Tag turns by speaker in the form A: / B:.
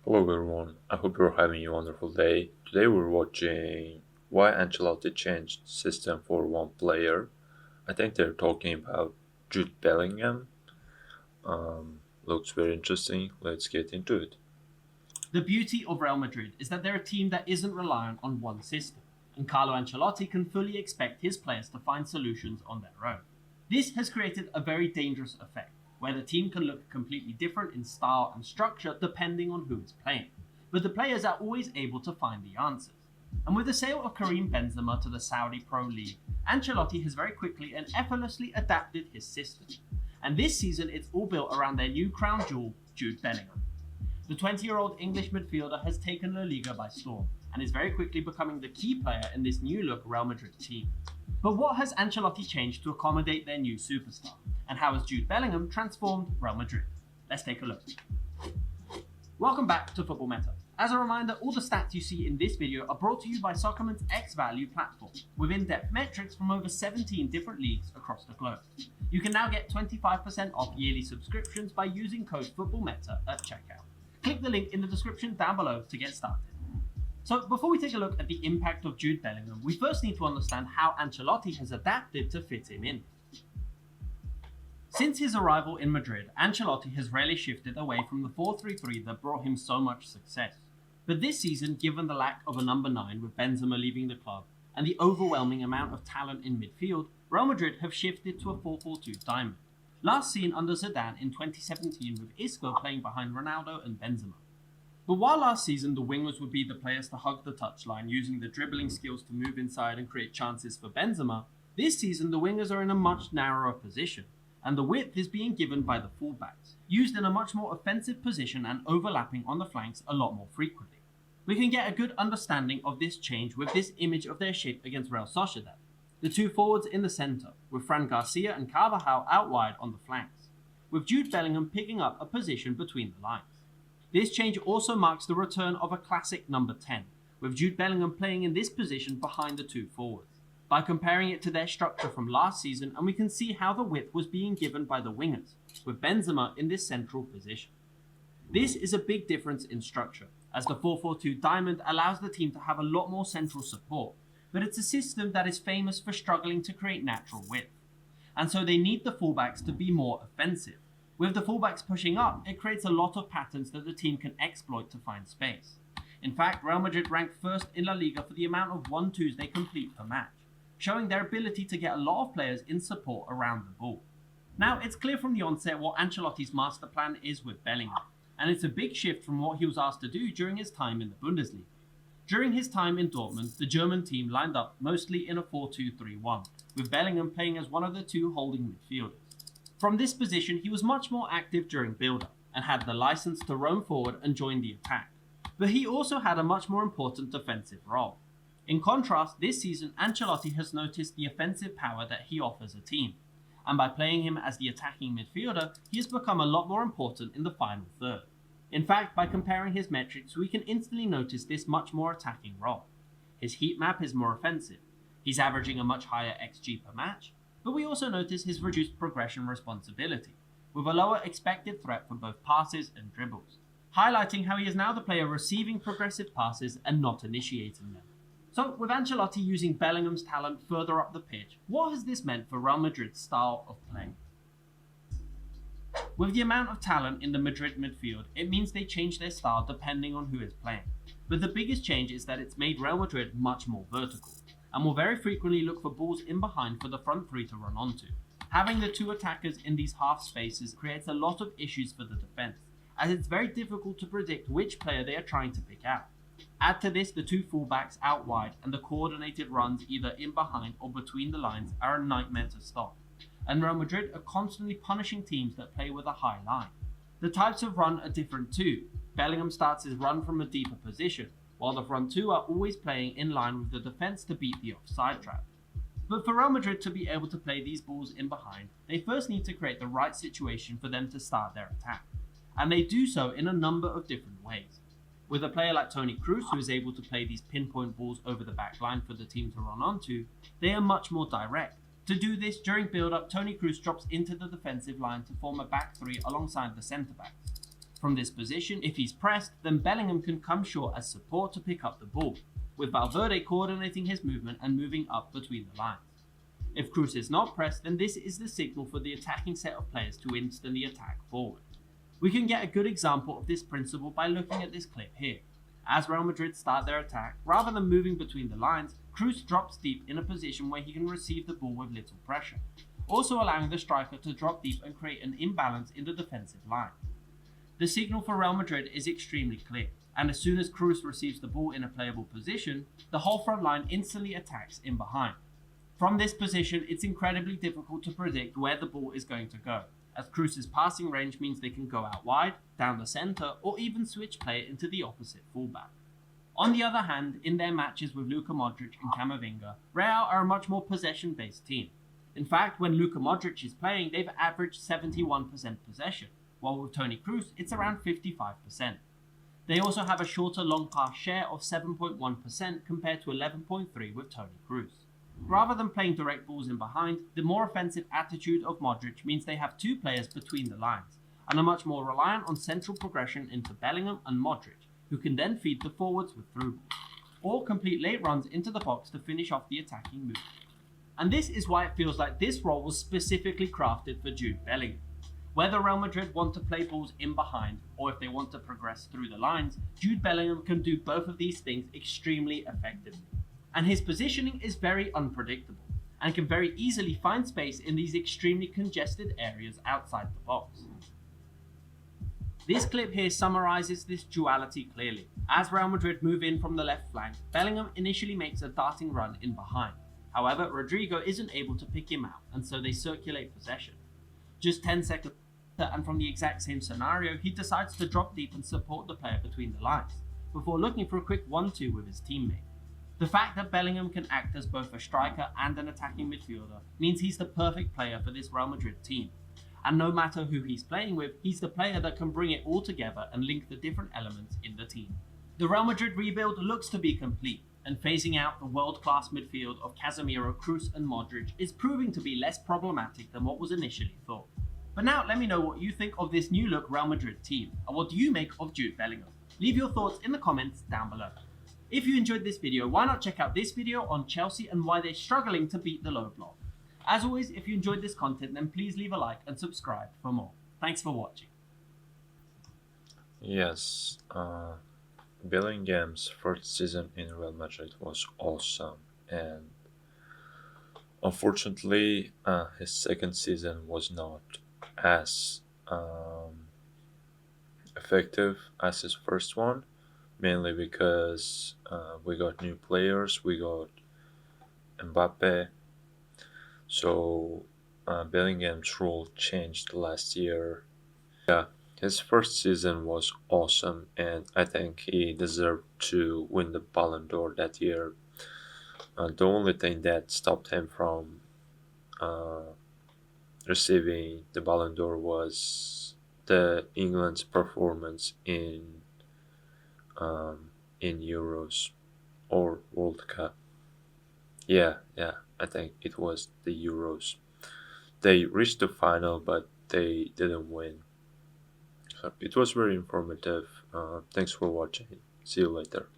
A: Hello everyone, I hope you're having a wonderful day. Today we're watching why Ancelotti changed system for one player. I think they're talking about Jude Bellingham. Looks very interesting. Let's get into it.
B: The beauty of Real Madrid is that they're a team that isn't reliant on one system, and Carlo Ancelotti can fully expect his players to find solutions on their own. This has created a very dangerous effect, where the team can look completely different in style and structure depending on who is playing, but the players are always able to find the answers. And with the sale of Karim Benzema to the Saudi Pro League, Ancelotti has very quickly and effortlessly adapted his system. And this season it's all built around their new crown jewel, Jude Bellingham. The 20-year-old English midfielder has taken La Liga by storm and is very quickly becoming the key player in this new look Real Madrid team. But what has Ancelotti changed to accommodate their new superstar? And how has Jude Bellingham transformed Real Madrid? Let's take a look. Welcome back to Football Meta. As a reminder, all the stats you see in this video are brought to you by Soccerman's X-Value platform, with in-depth metrics from over 17 different leagues across the globe. You can now get 25% off yearly subscriptions by using code FootballMeta at checkout. Click the link in the description down below to get started. So before we take a look at the impact of Jude Bellingham, we first need to understand how Ancelotti has adapted to fit him in. Since his arrival in Madrid, Ancelotti has rarely shifted away from the 4-3-3 that brought him so much success. But this season, given the lack of a number 9 with Benzema leaving the club and the overwhelming amount of talent in midfield, Real Madrid have shifted to a 4-4-2 diamond, last seen under Zidane in 2017 with Isco playing behind Ronaldo and Benzema. But while last season the wingers would be the players to hug the touchline using the dribbling skills to move inside and create chances for Benzema, this season the wingers are in a much narrower position, and the width is being given by the fullbacks, used in a much more offensive position and overlapping on the flanks a lot more frequently. We can get a good understanding of this change with this image of their shape against Real Sociedad. The two forwards in the centre, with Fran Garcia and Carvajal out wide on the flanks, with Jude Bellingham picking up a position between the lines. This change also marks the return of a classic number 10, with Jude Bellingham playing in this position behind the two forwards, by comparing it to their structure from last season, and we can see how the width was being given by the wingers, with Benzema in this central position. This is a big difference in structure, as the 4-4-2 diamond allows the team to have a lot more central support, but it's a system that is famous for struggling to create natural width. And so they need the fullbacks to be more offensive. With the fullbacks pushing up, it creates a lot of patterns that the team can exploit to find space. In fact, Real Madrid ranked first in La Liga for the amount of 1-2s they complete per match, showing their ability to get a lot of players in support around the ball. Now, it's clear from the onset what Ancelotti's master plan is with Bellingham, and it's a big shift from what he was asked to do during his time in the Bundesliga. During his time in Dortmund, the German team lined up mostly in a 4-2-3-1, with Bellingham playing as one of the two holding midfielders. From this position, he was much more active during build-up, and had the license to roam forward and join the attack. But he also had a much more important defensive role. In contrast, this season, Ancelotti has noticed the offensive power that he offers a team, and by playing him as the attacking midfielder, he has become a lot more important in the final third. In fact, by comparing his metrics, we can instantly notice this much more attacking role. His heat map is more offensive. He's averaging a much higher XG per match, but we also notice his reduced progression responsibility, with a lower expected threat for both passes and dribbles, highlighting how he is now the player receiving progressive passes and not initiating them. So, with Ancelotti using Bellingham's talent further up the pitch, what has this meant for Real Madrid's style of play? With the amount of talent in the Madrid midfield, it means they change their style depending on who is playing. But the biggest change is that it's made Real Madrid much more vertical, and will very frequently look for balls in behind for the front three to run onto. Having the two attackers in these half spaces creates a lot of issues for the defense, as it's very difficult to predict which player they are trying to pick out. Add to this the two fullbacks out wide, and the coordinated runs either in behind or between the lines are a nightmare to stop. And Real Madrid are constantly punishing teams that play with a high line. The types of run are different too. Bellingham starts his run from a deeper position, while the front two are always playing in line with the defense to beat the offside trap. But for Real Madrid to be able to play these balls in behind, they first need to create the right situation for them to start their attack. And they do so in a number of different ways. With a player like Toni Kroos, who is able to play these pinpoint balls over the back line for the team to run onto, they are much more direct. To do this, during build-up, Toni Kroos drops into the defensive line to form a back three alongside the centre-backs. From this position, if he's pressed, then Bellingham can come short as support to pick up the ball, with Valverde coordinating his movement and moving up between the lines. If Kroos is not pressed, then this is the signal for the attacking set of players to instantly attack forward. We can get a good example of this principle by looking at this clip here. As Real Madrid start their attack, rather than moving between the lines, Kroos drops deep in a position where he can receive the ball with little pressure, also allowing the striker to drop deep and create an imbalance in the defensive line. The signal for Real Madrid is extremely clear, and as soon as Kroos receives the ball in a playable position, the whole front line instantly attacks in behind. From this position, it's incredibly difficult to predict where the ball is going to go, as Kroos' passing range means they can go out wide, down the centre, or even switch play into the opposite fullback. On the other hand, in their matches with Luka Modric and Camavinga, Real are a much more possession-based team. In fact, when Luka Modric is playing, they've averaged 71% possession, while with Toni Kroos, it's around 55%. They also have a shorter long pass share of 7.1% compared to 11.3% with Toni Kroos. Rather than playing direct balls in behind, the more offensive attitude of Modric means they have two players between the lines, and are much more reliant on central progression into Bellingham and Modric, who can then feed the forwards with through balls, or complete late runs into the box to finish off the attacking move. And this is why it feels like this role was specifically crafted for Jude Bellingham. Whether Real Madrid want to play balls in behind, or if they want to progress through the lines, Jude Bellingham can do both of these things extremely effectively. And his positioning is very unpredictable, and can very easily find space in these extremely congested areas outside the box. This clip here summarizes this duality clearly. As Real Madrid move in from the left flank, Bellingham initially makes a darting run in behind. However, Rodrigo isn't able to pick him out, and so they circulate possession. Just 10 seconds later, and from the exact same scenario, he decides to drop deep and support the player between the lines, before looking for a quick 1-2 with his teammate. The fact that Bellingham can act as both a striker and an attacking midfielder means he's the perfect player for this Real Madrid team. And no matter who he's playing with, he's the player that can bring it all together and link the different elements in the team. The Real Madrid rebuild looks to be complete, and phasing out the world-class midfield of Casemiro, Kroos and Modric is proving to be less problematic than what was initially thought. But now let me know what you think of this new look Real Madrid team, and what do you make of Jude Bellingham? Leave your thoughts in the comments down below. If you enjoyed this video, why not check out this video on Chelsea and why they're struggling to beat the low block. As always, if you enjoyed this content, then please leave a like and subscribe for more. Thanks for watching.
A: Yes, Bellingham's first season in Real Madrid was awesome, and unfortunately, his second season was not as effective as his first one, mainly because we got new players, we got Mbappe, so Bellingham's role changed last year. Yeah, his first season was awesome, and I think he deserved to win the Ballon d'Or that year. The only thing that stopped him from receiving the Ballon d'Or was the England's performance in Euros or World Cup. Yeah, I think it was the Euros. They reached the final, but they didn't win. So it was very informative. Thanks for watching. See you later.